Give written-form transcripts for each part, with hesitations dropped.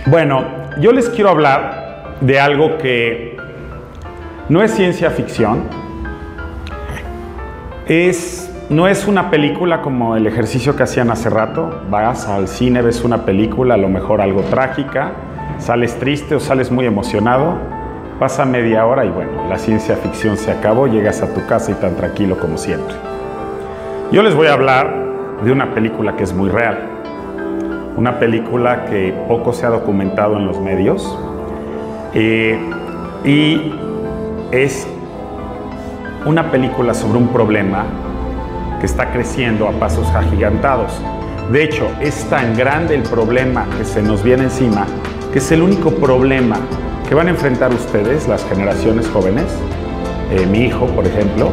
Bueno, yo les quiero hablar de algo que no es ciencia ficción, no es una película como el ejercicio que hacían hace rato. Vas al cine, ves una película, a lo mejor algo trágica, sales triste o sales muy emocionado, pasa media hora y bueno, la ciencia ficción se acabó, llegas a tu casa y tan tranquilo como siempre. Yo les voy a hablar de una película que es muy real. Una película que poco se ha documentado en los medios y es una película sobre un problema que está creciendo a pasos agigantados. De hecho, es tan grande el problema que se nos viene encima que es el único problema que van a enfrentar ustedes, las generaciones jóvenes, mi hijo, por ejemplo,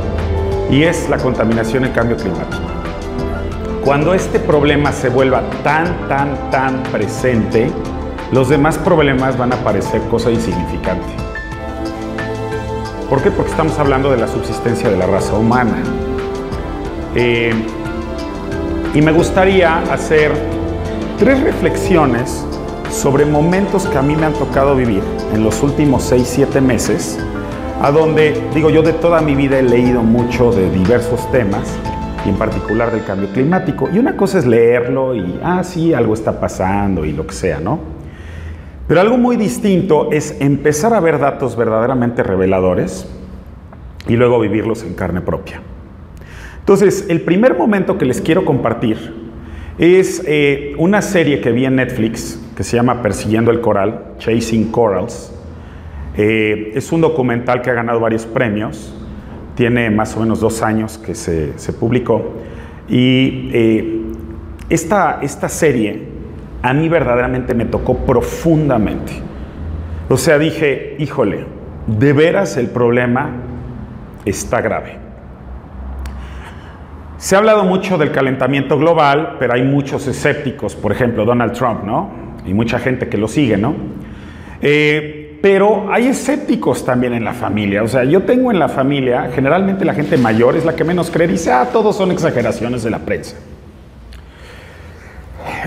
y es la contaminación y el cambio climático. Cuando este problema se vuelva tan presente, los demás problemas van a parecer cosa insignificante. ¿Por qué? Porque estamos hablando de la subsistencia de la raza humana. Y me gustaría hacer 3 reflexiones sobre momentos que a mí me han tocado vivir en los últimos 6-7 meses, a donde, digo, yo de toda mi vida he leído mucho de diversos temas, y en particular del cambio climático. Y una cosa es leerlo y, sí, algo está pasando y lo que sea, ¿no? Pero algo muy distinto es empezar a ver datos verdaderamente reveladores y luego vivirlos en carne propia. Entonces, el primer momento que les quiero compartir es una serie que vi en Netflix que se llama Persiguiendo el Coral, Chasing Corals. Es un documental que ha ganado varios premios. Tiene más o menos 2 años que se publicó. Y esta serie a mí verdaderamente me tocó profundamente. O sea, dije, híjole, de veras el problema está grave. Se ha hablado mucho del calentamiento global, pero hay muchos escépticos, por ejemplo, Donald Trump, ¿no? Y mucha gente que lo sigue, ¿no? Pero hay escépticos también en la familia. O sea, yo tengo en la familia, generalmente la gente mayor es la que menos cree, dice, todos son exageraciones de la prensa.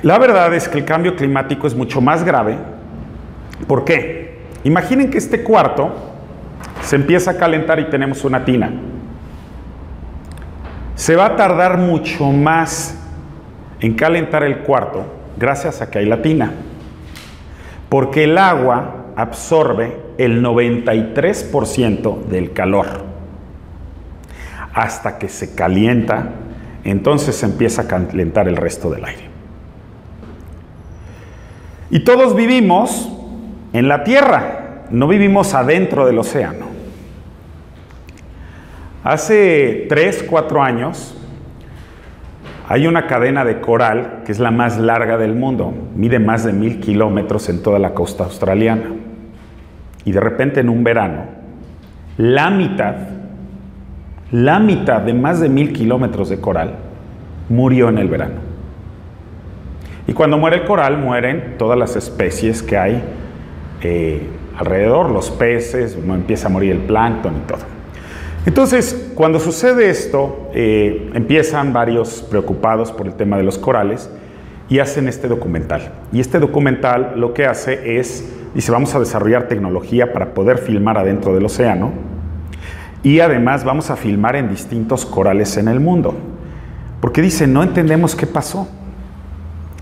La verdad es que el cambio climático es mucho más grave. ¿Por qué? Imaginen que este cuarto se empieza a calentar y tenemos una tina. Se va a tardar mucho más en calentar el cuarto gracias a que hay la tina. Porque el agua absorbe el 93% del calor. Hasta que se calienta, entonces se empieza a calentar el resto del aire. Y todos vivimos en la Tierra, no vivimos adentro del océano. Hace 3-4 años hay una cadena de coral que es la más larga del mundo, mide más de 1000 kilómetros en toda la costa australiana. Y de repente en un verano, la mitad de más de 1000 kilómetros de coral murió en el verano. Y cuando muere el coral, mueren todas las especies que hay alrededor, los peces, empieza a morir el plancton y todo. Entonces, cuando sucede esto, empiezan varios preocupados por el tema de los corales y hacen este documental. Y este documental lo que hace es, dice, vamos a desarrollar tecnología para poder filmar adentro del océano y además vamos a filmar en distintos corales en el mundo. Porque dice, no entendemos qué pasó.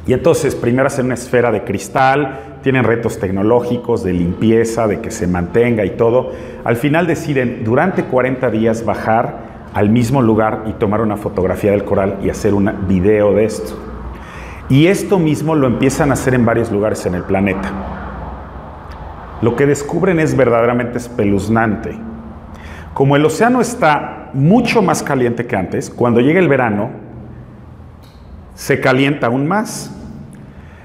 Y entonces, primero hacen una esfera de cristal, tienen retos tecnológicos de limpieza, de que se mantenga y todo. Al final deciden, durante 40 días, bajar al mismo lugar y tomar una fotografía del coral y hacer un video de esto. Y esto mismo lo empiezan a hacer en varios lugares en el planeta. Lo que descubren es verdaderamente espeluznante. Como el océano está mucho más caliente que antes, cuando llega el verano, se calienta aún más.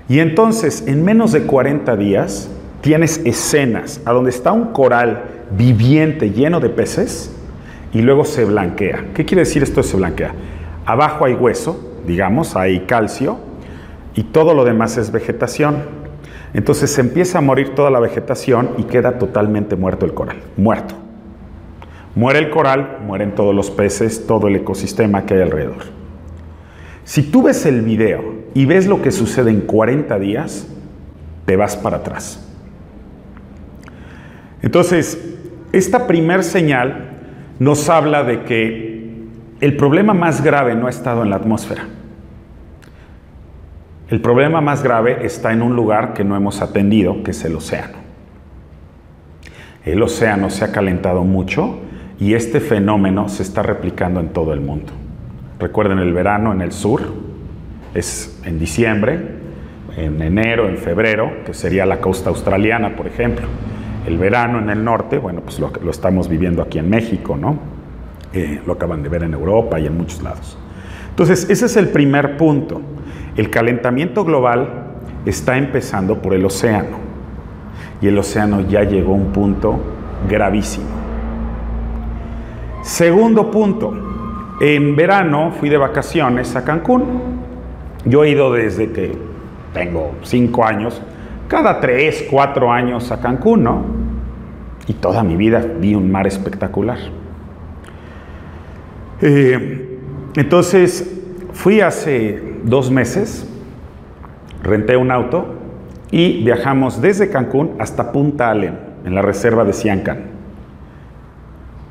Y entonces, en menos de 40 días, tienes escenas a donde está un coral viviente lleno de peces y luego se blanquea. ¿Qué quiere decir esto de se blanquea? Abajo hay hueso, digamos, hay calcio y todo lo demás es vegetación. Entonces se empieza a morir toda la vegetación y queda totalmente muerto el coral. Muerto. Muere el coral, mueren todos los peces, todo el ecosistema que hay alrededor. Si tú ves el video y ves lo que sucede en 40 días, te vas para atrás. Entonces, esta primer señal nos habla de que el problema más grave no ha estado en la atmósfera. El problema más grave está en un lugar que no hemos atendido, que es el océano. El océano se ha calentado mucho y este fenómeno se está replicando en todo el mundo. Recuerden, el verano en el sur es en diciembre, en enero, en febrero, que sería la costa australiana, por ejemplo. El verano en el norte, bueno, pues lo estamos viviendo aquí en México, ¿no? Lo acaban de ver en Europa y en muchos lados. Entonces, ese es el primer punto. El calentamiento global está empezando por el océano. Y el océano ya llegó a un punto gravísimo. Segundo punto. En verano fui de vacaciones a Cancún. Yo he ido desde que tengo 5 años, cada 3, 4 años a Cancún, ¿no? Y toda mi vida vi un mar espectacular. Entonces, fui hace 2 meses, renté un auto y viajamos desde Cancún hasta Punta Allen, en la reserva de Siancán.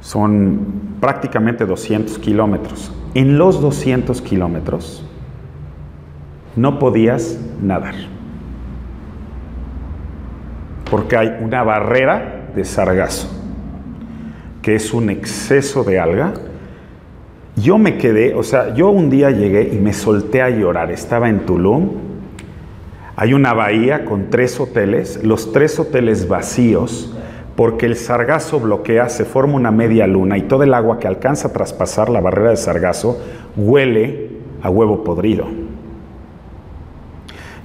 Son prácticamente 200 kilómetros. En los 200 kilómetros no podías nadar, porque hay una barrera de sargazo, que es un exceso de alga. Yo me quedé, o sea, yo un día llegué y me solté a llorar. Estaba en Tulum, hay una bahía con 3 hoteles, los 3 hoteles vacíos, porque el sargazo bloquea, se forma una media luna y todo el agua que alcanza a traspasar la barrera de sargazo huele a huevo podrido.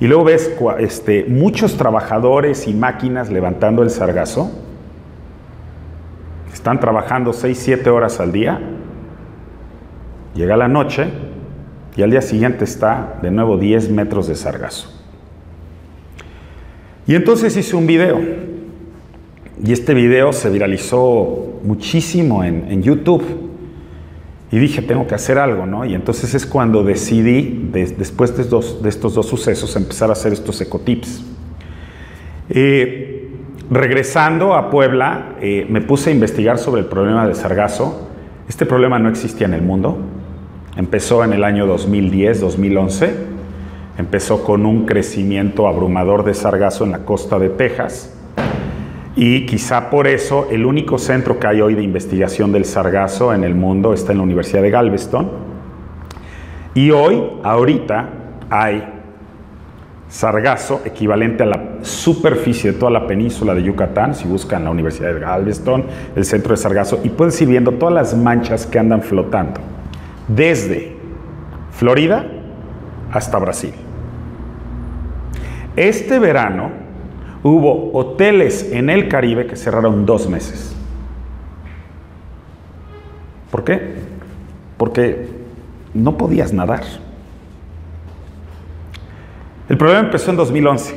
Y luego ves muchos trabajadores y máquinas levantando el sargazo. Están trabajando 6, 7 horas al día. Llega la noche y al día siguiente está de nuevo 10 metros de sargazo. Y entonces hice un video. Y este video se viralizó muchísimo en YouTube. Y dije, tengo que hacer algo, ¿no? Y entonces es cuando decidí, después de estos dos sucesos, empezar a hacer estos ecotips. Regresando a Puebla, me puse a investigar sobre el problema del sargazo. Este problema no existía en el mundo. Empezó en el año 2010, 2011. Empezó con un crecimiento abrumador de sargazo en la costa de Texas. Y quizá por eso el único centro que hay hoy de investigación del sargazo en el mundo está en la Universidad de Galveston. Y ahorita hay sargazo equivalente a la superficie de toda la península de Yucatán. Si buscan la Universidad de Galveston, el centro de sargazo, y puedes ir viendo todas las manchas que andan flotando, desde Florida hasta Brasil. Este verano hubo hoteles en el Caribe que cerraron 2 meses. ¿Por qué? Porque no podías nadar. El problema empezó en 2011.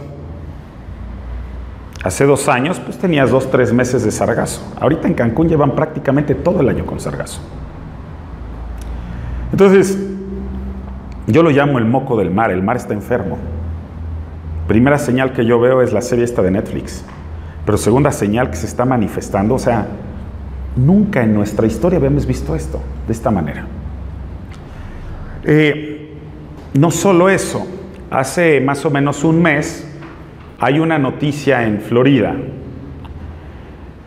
Hace 2 años, pues tenías 2, 3 meses de sargazo. Ahorita en Cancún llevan prácticamente todo el año con sargazo. Entonces, yo lo llamo el moco del mar. El mar está enfermo. Primera señal que yo veo es la serie esta de Netflix. Pero segunda señal que se está manifestando, o sea, nunca en nuestra historia habíamos visto esto de esta manera. No solo eso, hace más o menos un mes hay una noticia en Florida.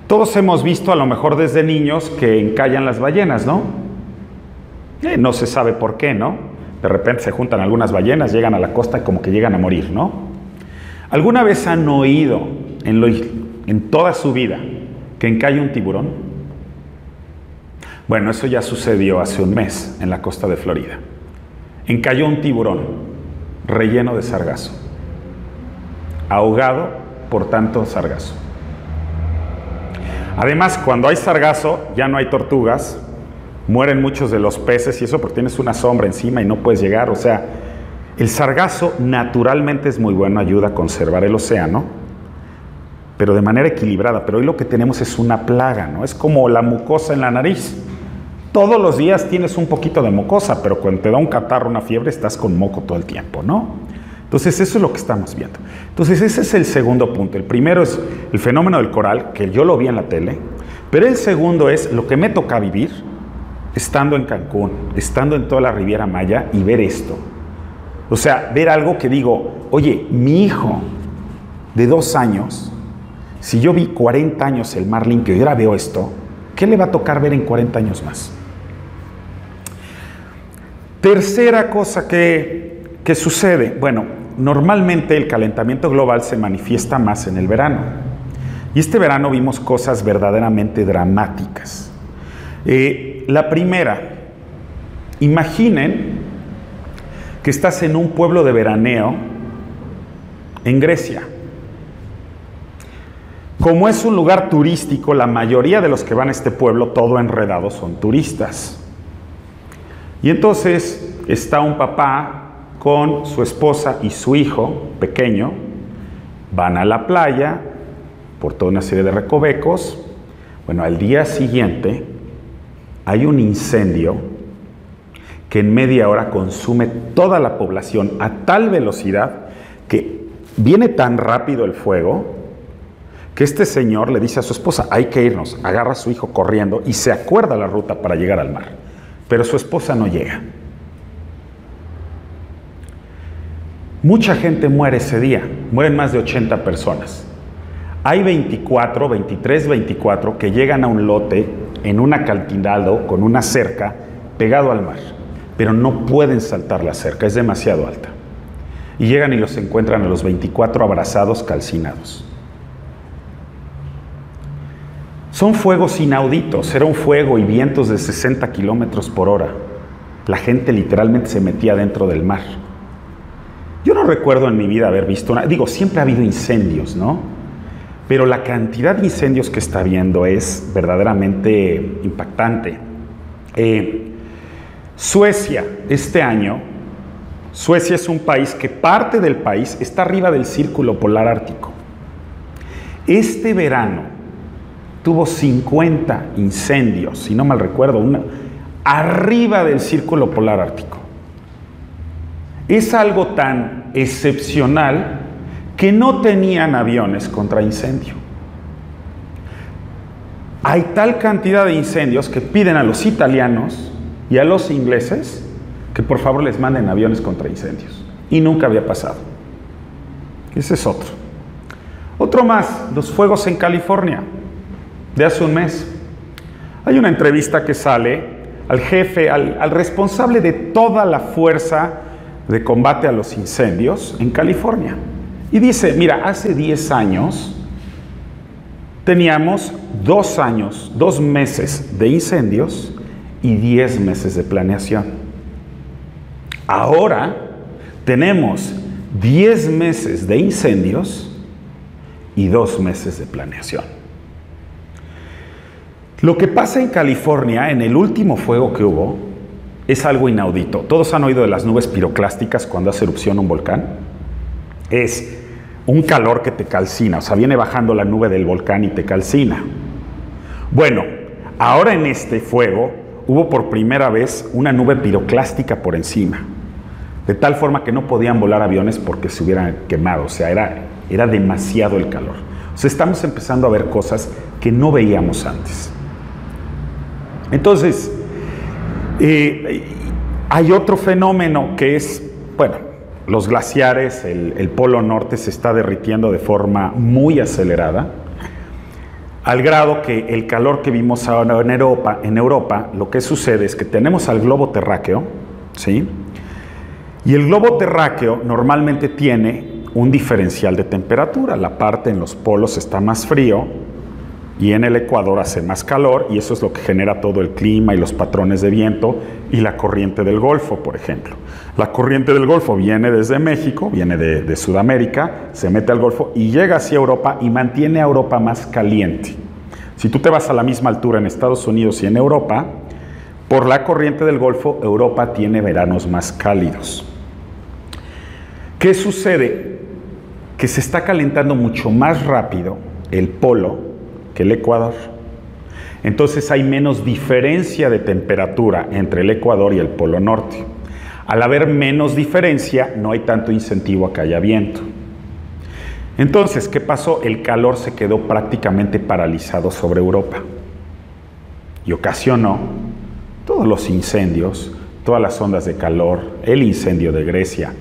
Todos hemos visto, a lo mejor desde niños, que encallan las ballenas, ¿no? No se sabe por qué, ¿no? De repente se juntan algunas ballenas, llegan a la costa y como que llegan a morir, ¿no? ¿Alguna vez han oído en toda su vida que encalla un tiburón? Bueno, eso ya sucedió hace un mes en la costa de Florida. Encalló un tiburón relleno de sargazo, ahogado por tanto sargazo. Además, cuando hay sargazo, ya no hay tortugas, mueren muchos de los peces y eso porque tienes una sombra encima y no puedes llegar. O sea, el sargazo naturalmente es muy bueno, ayuda a conservar el océano, pero de manera equilibrada. Pero hoy lo que tenemos es una plaga, ¿no? Es como la mucosa en la nariz. Todos los días tienes un poquito de mucosa, pero cuando te da un catarro, una fiebre, estás con moco todo el tiempo, ¿no? Entonces eso es lo que estamos viendo. Entonces ese es el segundo punto. El primero es el fenómeno del coral, que yo lo vi en la tele, pero el segundo es lo que me toca vivir estando en Cancún, estando en toda la Riviera Maya y ver esto. O sea, ver algo que digo, oye, mi hijo de 2 años, si yo vi 40 años el mar limpio y ahora veo esto, ¿qué le va a tocar ver en 40 años más? Tercera cosa que sucede, bueno, normalmente el calentamiento global se manifiesta más en el verano. Y este verano vimos cosas verdaderamente dramáticas. La primera, imaginen que estás en un pueblo de veraneo en Grecia. Como es un lugar turístico, la mayoría de los que van a este pueblo, todo enredado, son turistas. Y entonces está un papá con su esposa y su hijo pequeño, van a la playa por toda una serie de recovecos. Bueno, al día siguiente hay un incendio que en media hora consume toda la población a tal velocidad que viene tan rápido el fuego que este señor le dice a su esposa, hay que irnos, agarra a su hijo corriendo y se acuerda la ruta para llegar al mar. Pero su esposa no llega. Mucha gente muere ese día, mueren más de 80 personas. Hay 23, 24 que llegan a un lote en un acantilado con una cerca pegado al mar, pero no pueden saltar la cerca, es demasiado alta. Y llegan y los encuentran a los 24 abrazados, calcinados. Son fuegos inauditos, era un fuego y vientos de 60 kilómetros por hora. La gente literalmente se metía dentro del mar. Yo no recuerdo en mi vida haber visto una... Digo, siempre ha habido incendios, ¿no? Pero la cantidad de incendios que está habiendo es verdaderamente impactante. Suecia, este año, Suecia es un país que parte del país está arriba del círculo polar ártico. Este verano tuvo 50 incendios, si no mal recuerdo, arriba del círculo polar ártico. Es algo tan excepcional que no tenían aviones contra incendio. Hay tal cantidad de incendios que piden a los italianos y a los ingleses que por favor les manden aviones contra incendios. Y nunca había pasado. Ese es otro. Otro más, los fuegos en California, de hace un mes. Hay una entrevista que sale al jefe, al responsable de toda la fuerza de combate a los incendios en California. Y dice, mira, hace 10 años teníamos 2 meses de incendios y 10 meses de planeación. Ahora tenemos 10 meses de incendios y 2 meses de planeación. Lo que pasa en California, en el último fuego que hubo, es algo inaudito. Todos han oído de las nubes piroclásticas cuando hace erupción un volcán. Es un calor que te calcina, o sea, viene bajando la nube del volcán y te calcina. Bueno, ahora en este fuego hubo por primera vez una nube piroclástica por encima, de tal forma que no podían volar aviones porque se hubieran quemado, o sea, era demasiado el calor. O sea, estamos empezando a ver cosas que no veíamos antes. Entonces, hay otro fenómeno que es, bueno, los glaciares, el polo norte se está derritiendo de forma muy acelerada, al grado que el calor que vimos ahora en Europa, lo que sucede es que tenemos al globo terráqueo, ¿sí? Y el globo terráqueo normalmente tiene un diferencial de temperatura. La parte en los polos está más frío y en el ecuador hace más calor, y eso es lo que genera todo el clima y los patrones de viento y la corriente del Golfo, por ejemplo. La corriente del Golfo viene desde México, viene de Sudamérica, se mete al Golfo y llega hacia Europa y mantiene a Europa más caliente. Si tú te vas a la misma altura en Estados Unidos y en Europa, por la corriente del Golfo, Europa tiene veranos más cálidos. ¿Qué sucede? Que se está calentando mucho más rápido el polo que el Ecuador. Entonces hay menos diferencia de temperatura entre el Ecuador y el Polo Norte. Al haber menos diferencia, no hay tanto incentivo a que haya viento. Entonces, ¿qué pasó? El calor se quedó prácticamente paralizado sobre Europa y ocasionó todos los incendios, todas las ondas de calor, el incendio de Grecia.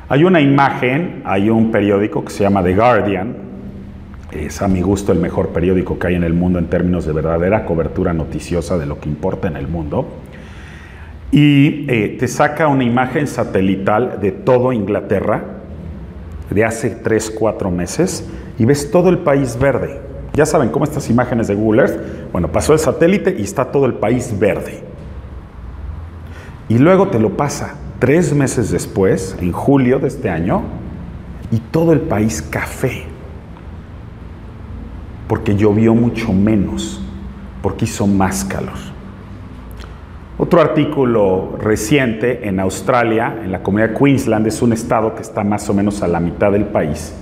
Hay una imagen, hay un periódico que se llama The Guardian, es a mi gusto el mejor periódico que hay en el mundo en términos de verdadera cobertura noticiosa de lo que importa en el mundo, y te saca una imagen satelital de todo Inglaterra de hace 3, 4 meses y ves todo el país verde. Ya saben cómo estas imágenes de Google Earth, bueno, pasó el satélite y está todo el país verde. Y luego te lo pasa 3 meses después, en julio de este año, y todo el país café. Porque llovió mucho menos, porque hizo más calor. Otro artículo reciente en Australia, en la comunidad de Queensland, es un estado que está más o menos a la mitad del país.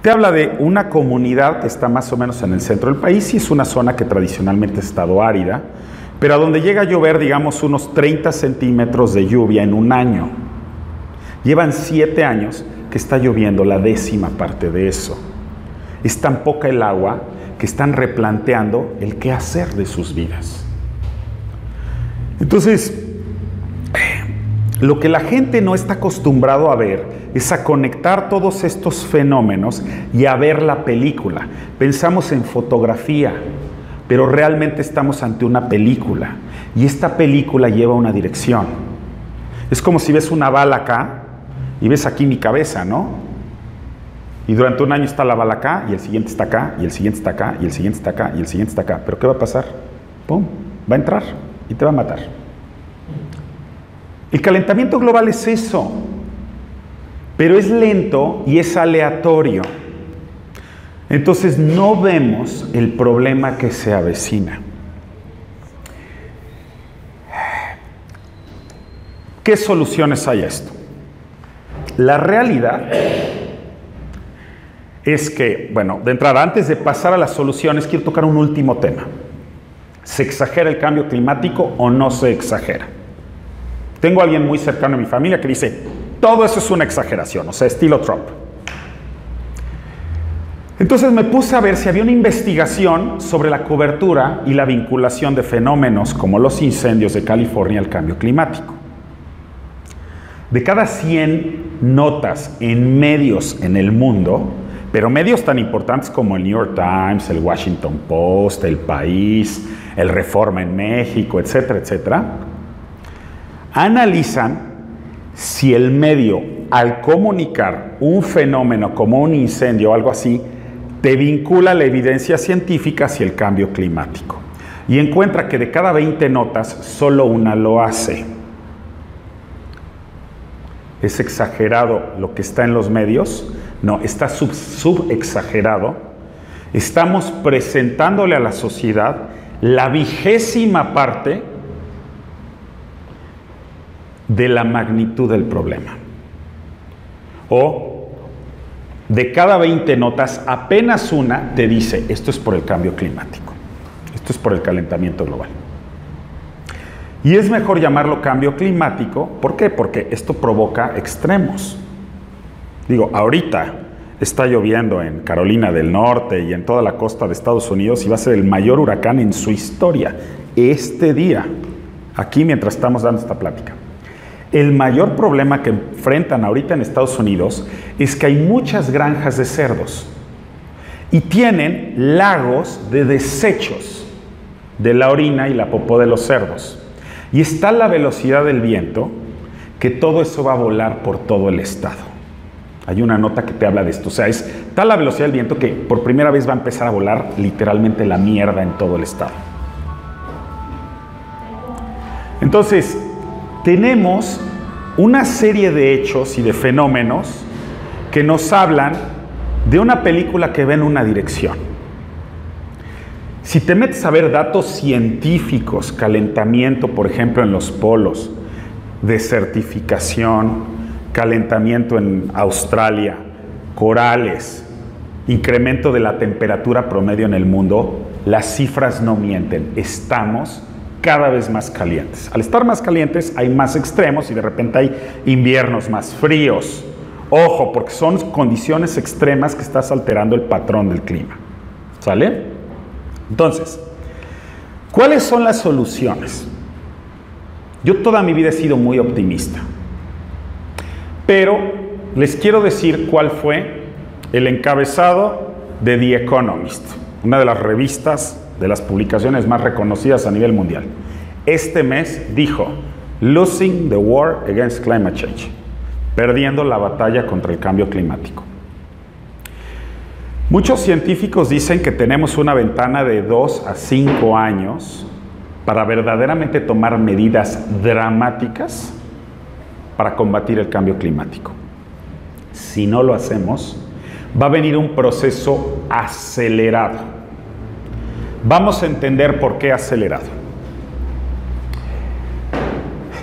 Te habla de una comunidad que está más o menos en el centro del país y es una zona que tradicionalmente ha estado árida, pero a donde llega a llover, digamos, unos 30 centímetros de lluvia en un año. Llevan 7 años que está lloviendo la 10ª parte de eso. Es tan poca el agua que están replanteando el qué hacer de sus vidas. Entonces, lo que la gente no está acostumbrado a ver es a conectar todos estos fenómenos y a ver la película. Pensamos en fotografía, pero realmente estamos ante una película y esta película lleva una dirección. Es como si ves una bala acá y ves aquí mi cabeza, ¿no? Y durante un año está la bala acá y el siguiente está acá y el siguiente está acá y el siguiente está acá y el siguiente está acá. ¿Pero qué va a pasar? ¡Pum! Va a entrar y te va a matar. El calentamiento global es eso, pero es lento y es aleatorio. Entonces no vemos el problema que se avecina. ¿Qué soluciones hay a esto? La realidad es que, bueno, de entrada, antes de pasar a las soluciones, quiero tocar un último tema. ¿Se exagera el cambio climático o no se exagera? Tengo a alguien muy cercano a mi familia que dice, todo eso es una exageración, o sea, estilo Trump. Entonces me puse a ver si había una investigación sobre la cobertura y la vinculación de fenómenos como los incendios de California al cambio climático. De cada 100 notas en medios en el mundo, pero medios tan importantes como el New York Times, el Washington Post, El País, el Reforma en México, etcétera, etcétera, analizan si el medio, al comunicar un fenómeno como un incendio o algo así, te vincula la evidencia científica hacia el cambio climático. Y encuentra que de cada 20 notas, solo una lo hace. ¿Es exagerado lo que está en los medios? No, está subexagerado. Estamos presentándole a la sociedad la 20ª parte de la magnitud del problema. O de cada 20 notas, apenas una te dice, esto es por el cambio climático, esto es por el calentamiento global. Y es mejor llamarlo cambio climático, ¿por qué? Porque esto provoca extremos. Digo, ahorita está lloviendo en Carolina del Norte y en toda la costa de Estados Unidos y va a ser el mayor huracán en su historia, este día, aquí mientras estamos dando esta plática. El mayor problema que enfrentan ahorita en Estados Unidos es que hay muchas granjas de cerdos y tienen lagos de desechos de la orina y la popó de los cerdos. Y está la velocidad del viento que todo eso va a volar por todo el estado. Hay una nota que te habla de esto. O sea, es tal la velocidad del viento que por primera vez va a empezar a volar literalmente la mierda en todo el estado. Entonces, tenemos una serie de hechos y de fenómenos que nos hablan de una película que va en una dirección. Si te metes a ver datos científicos, calentamiento, por ejemplo, en los polos, desertificación, calentamiento en Australia, corales, incremento de la temperatura promedio en el mundo, las cifras no mienten. Estamos cada vez más calientes. Al estar más calientes hay más extremos y de repente hay inviernos más fríos. Ojo, porque son condiciones extremas que estás alterando el patrón del clima. ¿Sale? Entonces, ¿cuáles son las soluciones? Yo toda mi vida he sido muy optimista, pero les quiero decir cuál fue el encabezado de The Economist, una de las revistas, de las publicaciones más reconocidas a nivel mundial. Este mes dijo, Losing the War Against Climate Change, perdiendo la batalla contra el cambio climático. Muchos científicos dicen que tenemos una ventana de 2 a 5 años para verdaderamente tomar medidas dramáticas para combatir el cambio climático. Si no lo hacemos, va a venir un proceso acelerado. Vamos a entender por qué acelerado.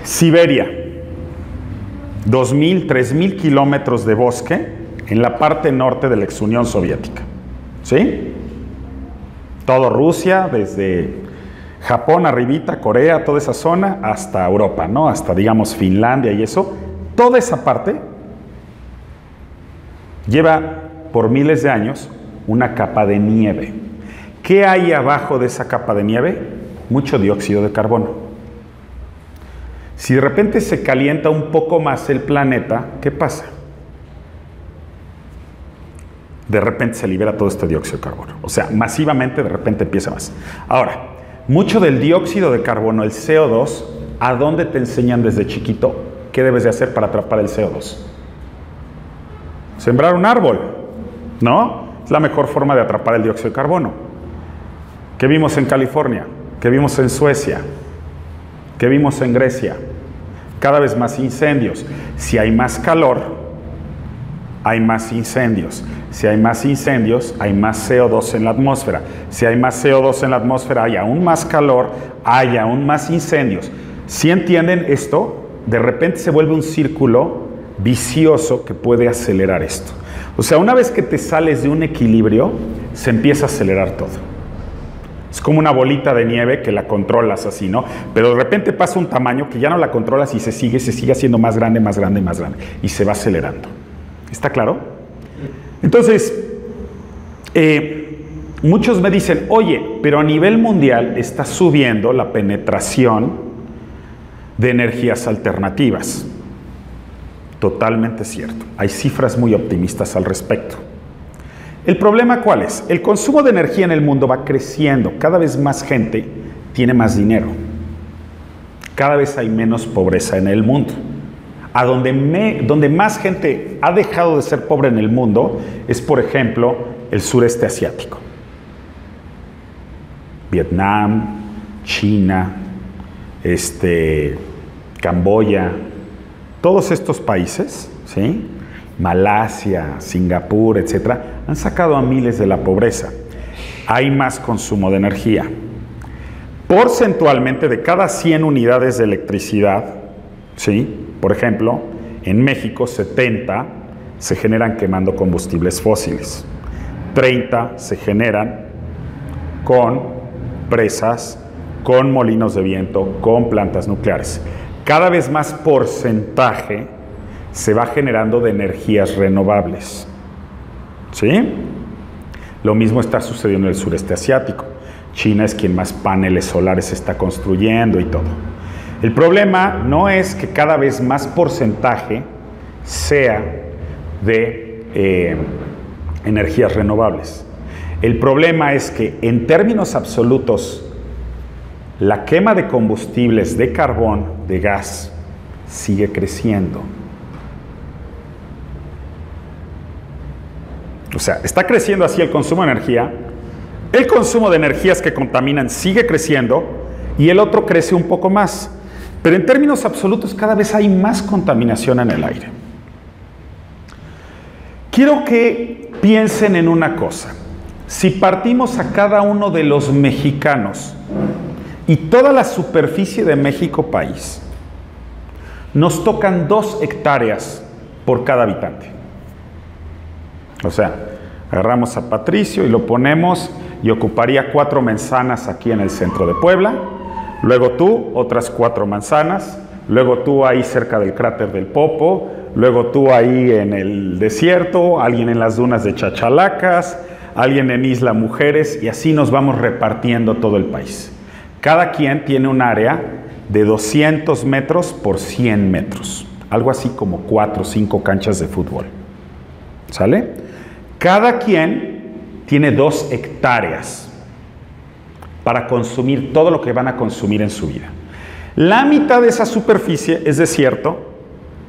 Siberia, 2.000, 3.000 kilómetros de bosque en la parte norte de la ex Unión Soviética. ¿Sí? Todo Rusia, desde Japón, arribita, Corea, toda esa zona, hasta Europa, ¿no? Hasta, digamos, Finlandia y eso. Toda esa parte lleva por miles de años una capa de nieve. ¿Qué hay abajo de esa capa de nieve? Mucho dióxido de carbono. Si de repente se calienta un poco más el planeta, ¿qué pasa? De repente se libera todo este dióxido de carbono. O sea, masivamente de repente empieza más. Ahora, mucho del dióxido de carbono, el CO2, ¿a dónde te enseñan desde chiquito qué debes de hacer para atrapar el CO2? Sembrar un árbol, ¿no? Es la mejor forma de atrapar el dióxido de carbono. ¿Qué vimos en California? ¿Qué vimos en Suecia? ¿Qué vimos en Grecia? Cada vez más incendios. Si hay más calor, hay más incendios. Si hay más incendios, hay más CO2 en la atmósfera. Si hay más CO2 en la atmósfera, hay aún más calor, hay aún más incendios. Si entienden esto, de repente se vuelve un círculo vicioso que puede acelerar esto. O sea, una vez que te sales de un equilibrio, se empieza a acelerar todo. Es como una bolita de nieve que la controlas así, ¿no? Pero de repente pasa un tamaño que ya no la controlas y se sigue haciendo más grande, más grande, más grande. Y se va acelerando. ¿Está claro? Entonces, muchos me dicen, oye, pero a nivel mundial está subiendo la penetración de energías alternativas. Totalmente cierto. Hay cifras muy optimistas al respecto. ¿El problema cuál es? El consumo de energía en el mundo va creciendo. Cada vez más gente tiene más dinero. Cada vez hay menos pobreza en el mundo. A donde más gente ha dejado de ser pobre en el mundo es, por ejemplo, el sureste asiático. Vietnam, China, Camboya, todos estos países, ¿sí? Malasia, Singapur, etcétera, han sacado a miles de la pobreza. Hay más consumo de energía. Porcentualmente, de cada 100 unidades de electricidad, ¿sí? Por ejemplo, en México 70 se generan quemando combustibles fósiles, 30 se generan con presas, con molinos de viento, con plantas nucleares. Cada vez más porcentaje se va generando de energías renovables. ¿Sí? Lo mismo está sucediendo en el sureste asiático. China es quien más paneles solares está construyendo y todo. El problema no es que cada vez más porcentaje sea de energías renovables. El problema es que en términos absolutos, la quema de combustibles de carbón, de gas, sigue creciendo. O sea, está creciendo así el consumo de energía, el consumo de energías que contaminan sigue creciendo y el otro crece un poco más. Pero en términos absolutos cada vez hay más contaminación en el aire. Quiero que piensen en una cosa. Si partimos a cada uno de los mexicanos y toda la superficie de México país, nos tocan 2 hectáreas por cada habitante. O sea, agarramos a Patricio y lo ponemos y ocuparía 4 manzanas aquí en el centro de Puebla, luego tú otras 4 manzanas, luego tú ahí cerca del cráter del Popo, luego tú ahí en el desierto, alguien en las dunas de Chachalacas, alguien en Isla Mujeres, y así nos vamos repartiendo todo el país. Cada quien tiene un área de 200 metros por 100 metros, algo así como 4 o 5 canchas de fútbol. ¿Sale? Cada quien tiene 2 hectáreas para consumir todo lo que van a consumir en su vida. La mitad de esa superficie es desierto,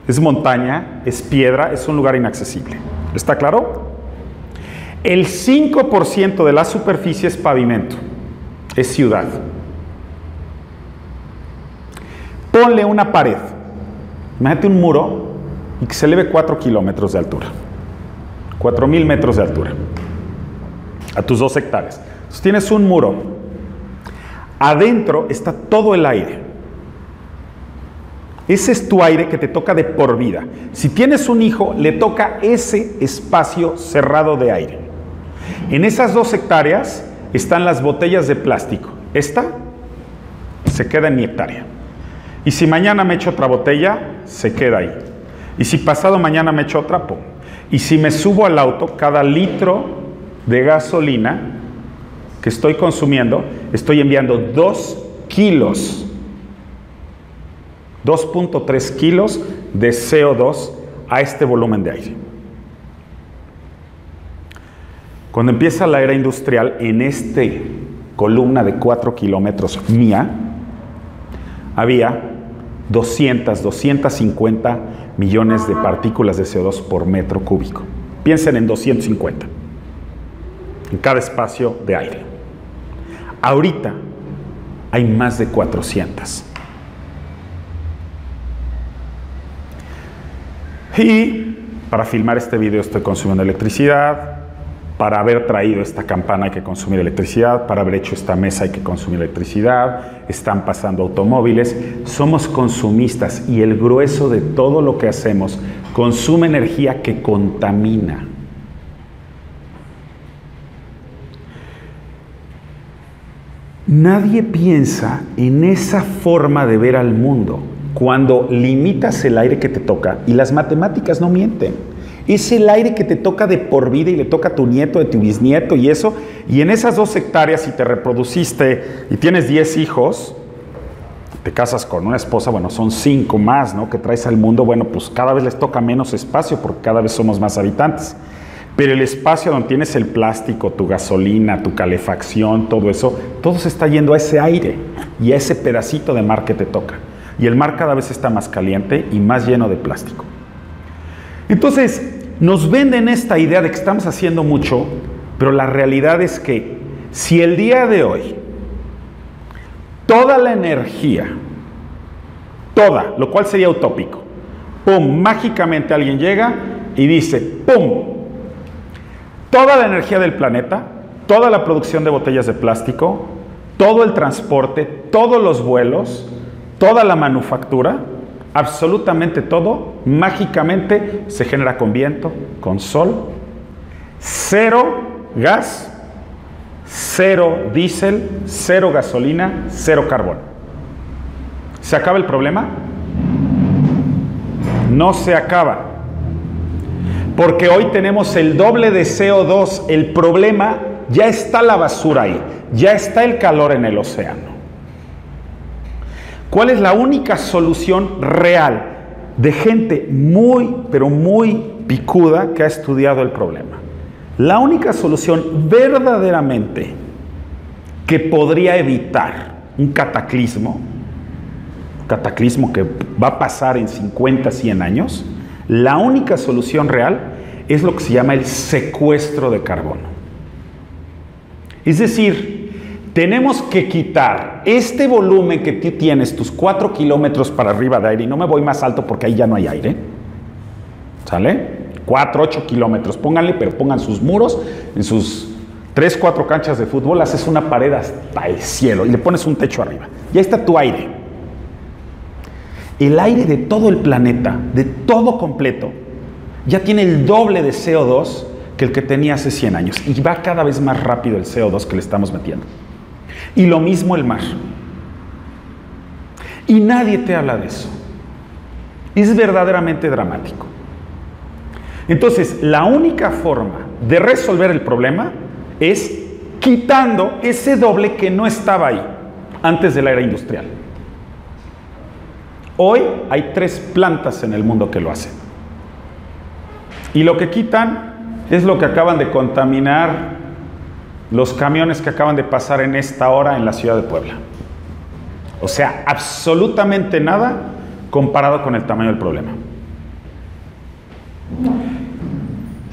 es montaña, es piedra, es un lugar inaccesible. ¿Está claro? El 5% de la superficie es pavimento, es ciudad. Ponle una pared, imagínate un muro y que se eleve 4 kilómetros de altura, 4,000 metros de altura, a tus 2 hectáreas. Entonces tienes un muro, adentro está todo el aire. Ese es tu aire que te toca de por vida. Si tienes un hijo, le toca ese espacio cerrado de aire. En esas 2 hectáreas están las botellas de plástico. Esta se queda en mi hectárea. Y si mañana me echo otra botella, se queda ahí. Y si pasado mañana me echo otra, pum. Y si me subo al auto, cada litro de gasolina que estoy consumiendo, estoy enviando 2 kilos, 2.3 kilos de CO2 a este volumen de aire. Cuando empieza la era industrial, en esta columna de 4 kilómetros mía, había 250 millones de partículas de CO2 por metro cúbico. Piensen en 250 en cada espacio de aire. Ahorita hay más de 400. Y para filmar este video estoy consumiendo electricidad. Para haber traído esta campana hay que consumir electricidad, para haber hecho esta mesa hay que consumir electricidad, están pasando automóviles, somos consumistas y el grueso de todo lo que hacemos consume energía que contamina. Nadie piensa en esa forma de ver al mundo cuando limitas el aire que te toca, y las matemáticas no mienten. Es el aire que te toca de por vida y le toca a tu nieto, a tu bisnieto y eso. Y en esas 2 hectáreas, si te reproduciste y tienes 10 hijos, te casas con una esposa, bueno, son 5 más, ¿no? Que traes al mundo, bueno, pues cada vez les toca menos espacio porque cada vez somos más habitantes. Pero el espacio donde tienes el plástico, tu gasolina, tu calefacción, todo eso, todo se está yendo a ese aire y a ese pedacito de mar que te toca. Y el mar cada vez está más caliente y más lleno de plástico. Entonces, nos venden esta idea de que estamos haciendo mucho, pero la realidad es que si el día de hoy toda la energía, toda, lo cual sería utópico, pum, mágicamente alguien llega y dice, pum, toda la energía del planeta, toda la producción de botellas de plástico, todo el transporte, todos los vuelos, toda la manufactura, absolutamente todo, mágicamente se genera con viento, con sol, 0 gas, 0 diésel, 0 gasolina, 0 carbón. ¿Se acaba el problema? No se acaba. Porque hoy tenemos el doble de CO2. El problema, ya está la basura ahí, ya está el calor en el océano. ¿Cuál es la única solución real de gente muy, pero muy picuda que ha estudiado el problema? La única solución verdaderamente que podría evitar un cataclismo que va a pasar en 50, 100 años, la única solución real es lo que se llama el secuestro de carbono. Es decir, tenemos que quitar este volumen que tú tienes, tus 4 kilómetros para arriba de aire, y no me voy más alto porque ahí ya no hay aire, ¿sale? 4, 8 kilómetros, pónganle, pero pongan sus muros, en sus 3, 4 canchas de fútbol, haces una pared hasta el cielo y le pones un techo arriba. Ya está tu aire. El aire de todo el planeta, de todo completo, ya tiene el doble de CO2 que el que tenía hace 100 años. Y va cada vez más rápido el CO2 que le estamos metiendo. Y lo mismo el mar. Y nadie te habla de eso. Es verdaderamente dramático. Entonces, la única forma de resolver el problema es quitando ese doble que no estaba ahí antes de la era industrial. Hoy hay 3 plantas en el mundo que lo hacen. Y lo que quitan es lo que acaban de contaminar los camiones que acaban de pasar en esta hora en la ciudad de Puebla. O sea, absolutamente nada comparado con el tamaño del problema.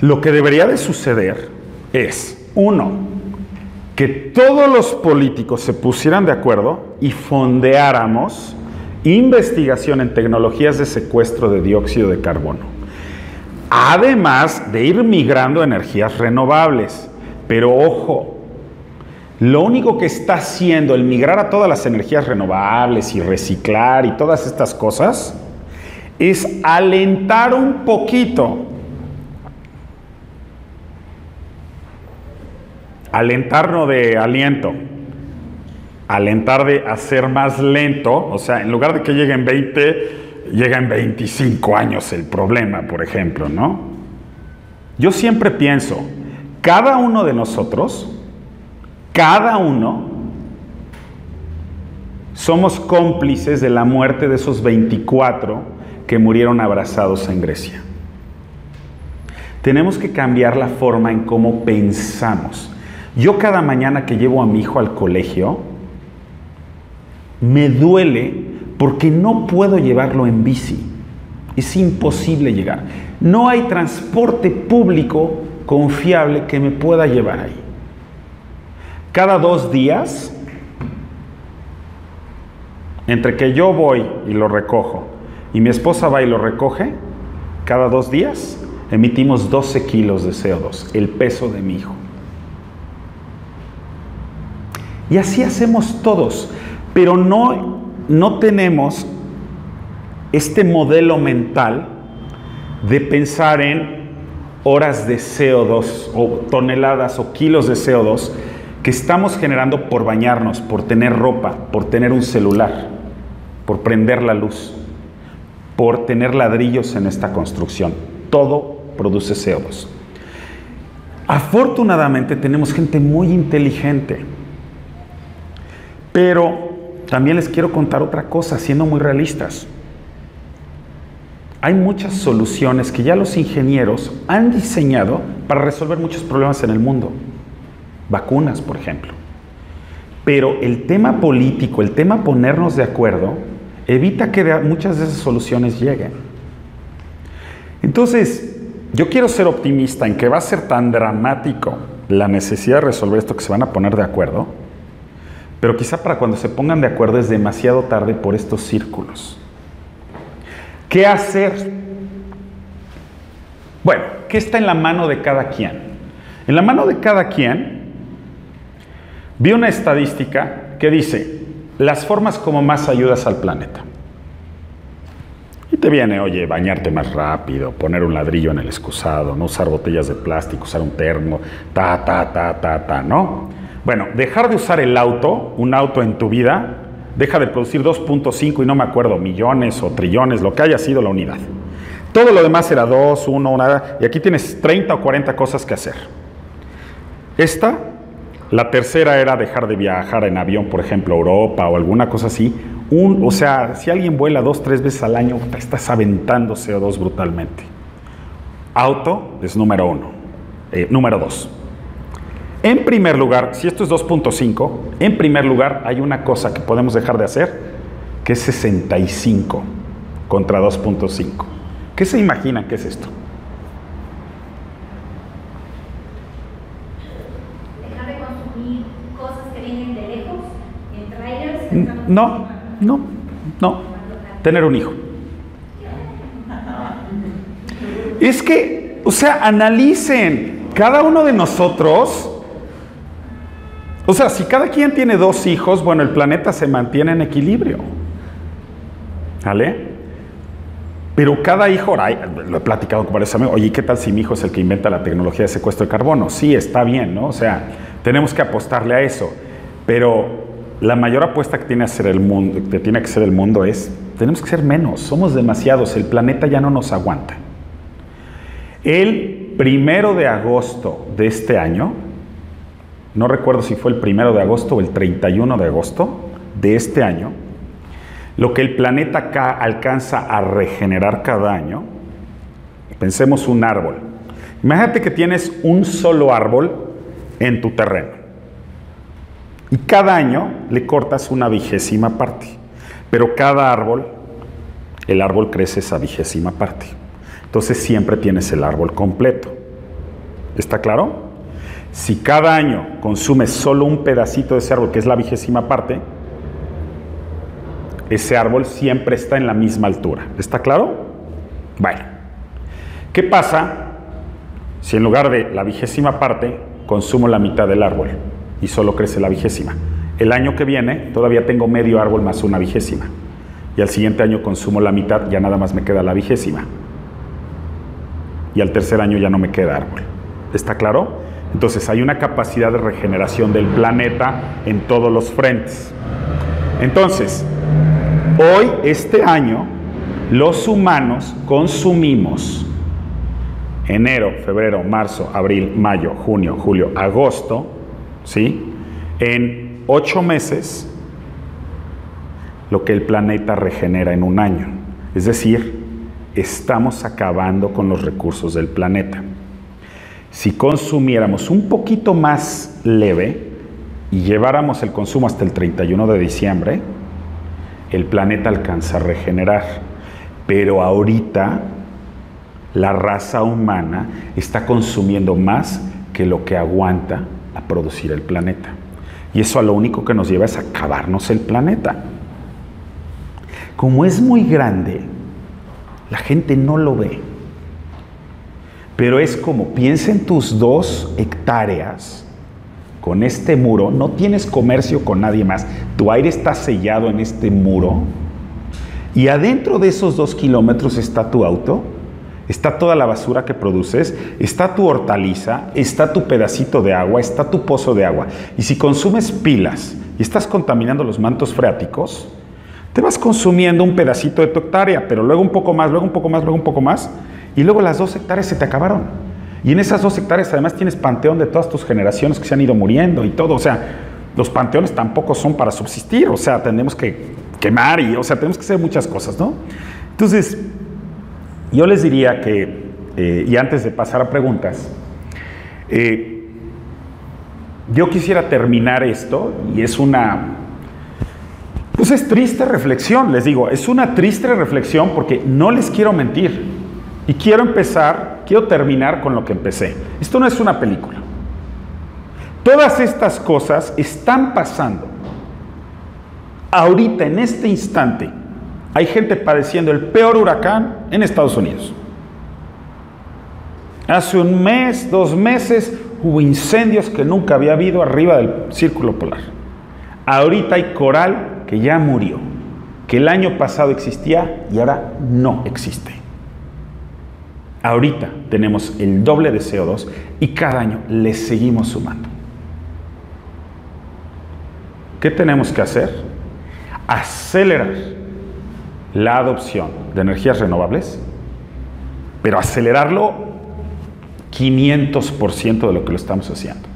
Lo que debería de suceder es, 1, que todos los políticos se pusieran de acuerdo y fondeáramos investigación en tecnologías de secuestro de dióxido de carbono. Además de ir migrando a energías renovables. Pero ojo, lo único que está haciendo el migrar a todas las energías renovables y reciclar y todas estas cosas es alentar un poquito. Alentar no de aliento, alentar de hacer más lento, o sea, en lugar de que llegue en 20, llega en 25 años el problema, por ejemplo, ¿no? Yo siempre pienso, cada uno de nosotros, cada uno, somos cómplices de la muerte de esos 24 que murieron abrazados en Grecia. Tenemos que cambiar la forma en cómo pensamos. Yo cada mañana que llevo a mi hijo al colegio, me duele porque no puedo llevarlo en bici. Es imposible llegar. No hay transporte público confiable que me pueda llevar ahí. Cada 2 días, entre que yo voy y lo recojo y mi esposa va y lo recoge, cada 2 días emitimos 12 kilos de CO2, el peso de mi hijo. Y así hacemos todos, pero no tenemos este modelo mental de pensar en horas de CO2 o toneladas o kilos de CO2 que estamos generando por bañarnos, por tener ropa, por tener un celular, por prender la luz, por tener ladrillos en esta construcción. Todo produce CO2. Afortunadamente tenemos gente muy inteligente. Pero también les quiero contar otra cosa, siendo muy realistas. Hay muchas soluciones que ya los ingenieros han diseñado para resolver muchos problemas en el mundo. Vacunas, por ejemplo. Pero el tema político, el tema ponernos de acuerdo, evita que muchas de esas soluciones lleguen. Entonces, yo quiero ser optimista en que va a ser tan dramático la necesidad de resolver esto que se van a poner de acuerdo, pero quizá para cuando se pongan de acuerdo es demasiado tarde por estos círculos. ¿Qué hacer? Bueno, ¿qué está en la mano de cada quien? En la mano de cada quien, vi una estadística que dice las formas como más ayudas al planeta. Y te viene, oye, bañarte más rápido, poner un ladrillo en el excusado, no usar botellas de plástico, usar un termo, ¿no? Bueno, dejar de usar el auto, un auto en tu vida, deja de producir 2.5 y no me acuerdo, millones o trillones, lo que haya sido la unidad. Todo lo demás era 2, 1, nada, y aquí tienes 30 o 40 cosas que hacer. La tercera era dejar de viajar en avión, por ejemplo, a Europa o alguna cosa así. O sea, si alguien vuela 2, 3 veces al año, te estás aventando CO2 brutalmente. Auto es número 1. Número 2. En primer lugar, si esto es 2.5, en primer lugar hay una cosa que podemos dejar de hacer, que es 65 contra 2.5. ¿Qué se imaginan que es esto? Dejar de consumir cosas que vienen de lejos, en trailers. No. Tener un hijo. Es que, o sea, analicen, cada uno de nosotros. O sea, si cada quien tiene 2 hijos, bueno, el planeta se mantiene en equilibrio. ¿Vale? Pero cada hijo, lo he platicado con varios amigos, oye, ¿qué tal si mi hijo es el que inventa la tecnología de secuestro de carbono? Sí, está bien, ¿no? O sea, tenemos que apostarle a eso. Pero la mayor apuesta que tiene que hacer el mundo es, tenemos que ser menos, somos demasiados, el planeta ya no nos aguanta. El 1 de agosto de este año, no recuerdo si fue el 1 de agosto o el 31 de agosto de este año, lo que el planeta acá alcanza a regenerar cada año, pensemos un árbol. Imagínate que tienes un solo árbol en tu terreno y cada año le cortas una 20ª parte, pero cada árbol, el árbol crece esa 20ª parte. Entonces siempre tienes el árbol completo. ¿Está claro? Si cada año consumes solo un pedacito de ese árbol, que es la 20ª parte, ese árbol siempre está en la misma altura. ¿Está claro? Bueno. ¿Qué pasa si en lugar de la 20ª parte consumo la mitad del árbol y solo crece la 20ª? El año que viene todavía tengo medio árbol más una 20ª. Y al siguiente año consumo la mitad, ya nada más me queda la 20ª. Y al tercer año ya no me queda árbol. ¿Está claro? Entonces hay una capacidad de regeneración del planeta en todos los frentes. Entonces, hoy, este año, los humanos consumimos enero, febrero, marzo, abril, mayo, junio, julio, agosto, ¿sí? En 8 meses, lo que el planeta regenera en un año. Es decir, estamos acabando con los recursos del planeta. Si consumiéramos un poquito más leve y lleváramos el consumo hasta el 31 de diciembre, el planeta alcanza a regenerar. Pero ahorita la raza humana está consumiendo más que lo que aguanta a producir el planeta. Y eso a lo único que nos lleva es a acabarnos el planeta. Como es muy grande, la gente no lo ve. Pero es como, piensa en tus 2 hectáreas, con este muro, no tienes comercio con nadie más, tu aire está sellado en este muro, y adentro de esos 2 kilómetros está tu auto, está toda la basura que produces, está tu hortaliza, está tu pedacito de agua, está tu pozo de agua. Y si consumes pilas y estás contaminando los mantos freáticos, te vas consumiendo un pedacito de tu hectárea, pero luego un poco más, luego un poco más, luego un poco más, y luego las 2 hectáreas se te acabaron. Y en esas 2 hectáreas además tienes panteón de todas tus generaciones que se han ido muriendo y todo. O sea, los panteones tampoco son para subsistir. O sea, tenemos que quemar y, o sea, tenemos que hacer muchas cosas, ¿no? Entonces, yo les diría que, y antes de pasar a preguntas, yo quisiera terminar esto, y es una, pues es triste reflexión, les digo, es una triste reflexión porque no les quiero mentir. Y quiero terminar con lo que empecé. Esto no es una película. Todas estas cosas están pasando. Ahorita, en este instante, hay gente padeciendo el peor huracán en Estados Unidos. Hace 1 mes, 2 meses, hubo incendios que nunca había habido arriba del círculo polar. Ahorita hay coral que ya murió, que el año pasado existía y ahora no existe. Ahorita tenemos el doble de CO2 y cada año le seguimos sumando. ¿Qué tenemos que hacer? Acelerar la adopción de energías renovables, pero acelerarlo 500% de lo que lo estamos haciendo.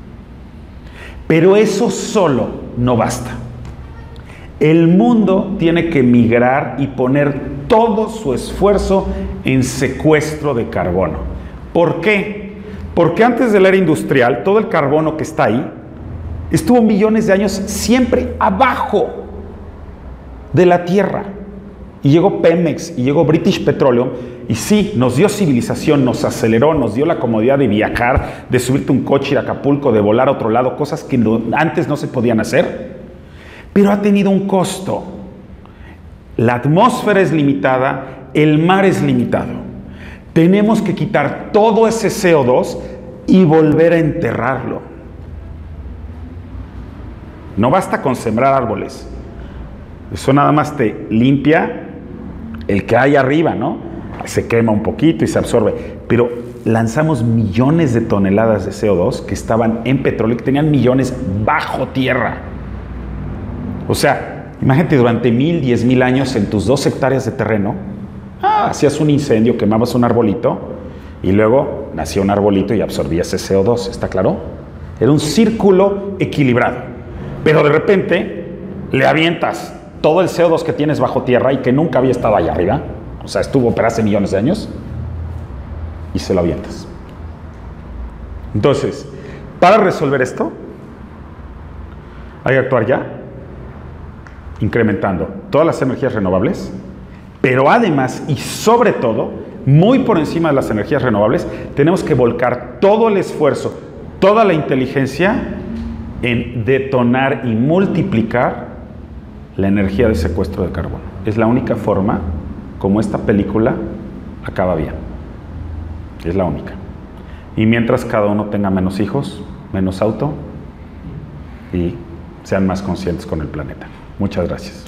Pero eso solo no basta. El mundo tiene que migrar y poner todo su esfuerzo en secuestro de carbono. ¿Por qué? Porque antes de la era industrial, todo el carbono que está ahí estuvo millones de años siempre abajo de la Tierra. Y llegó Pemex y llegó British Petroleum y sí, nos dio civilización, nos aceleró, nos dio la comodidad de viajar, de subirte un coche, ir a Acapulco, de volar a otro lado, cosas que antes no se podían hacer. Pero ha tenido un costo. La atmósfera es limitada, el mar es limitado. Tenemos que quitar todo ese CO2 y volver a enterrarlo. No basta con sembrar árboles. Eso nada más te limpia el que hay arriba, ¿no? Se quema un poquito y se absorbe. Pero lanzamos millones de toneladas de CO2 que estaban en petróleo y que tenían millones bajo tierra. O sea, imagínate durante 1000, 10,000 años en tus 2 hectáreas de terreno, hacías un incendio, quemabas un arbolito y luego nacía un arbolito y absorbía ese CO2, ¿está claro? Era un círculo equilibrado. Pero de repente le avientas todo el CO2 que tienes bajo tierra y que nunca había estado allá arriba, o sea, estuvo pero hace millones de años, y se lo avientas. Entonces, para resolver esto, hay que actuar ya, incrementando todas las energías renovables, pero además y sobre todo, muy por encima de las energías renovables, tenemos que volcar todo el esfuerzo, toda la inteligencia en detonar y multiplicar la energía de secuestro de carbono. Es la única forma como esta película acaba bien. Es la única. Y mientras cada uno tenga menos hijos, menos auto y sean más conscientes con el planeta. Muchas gracias.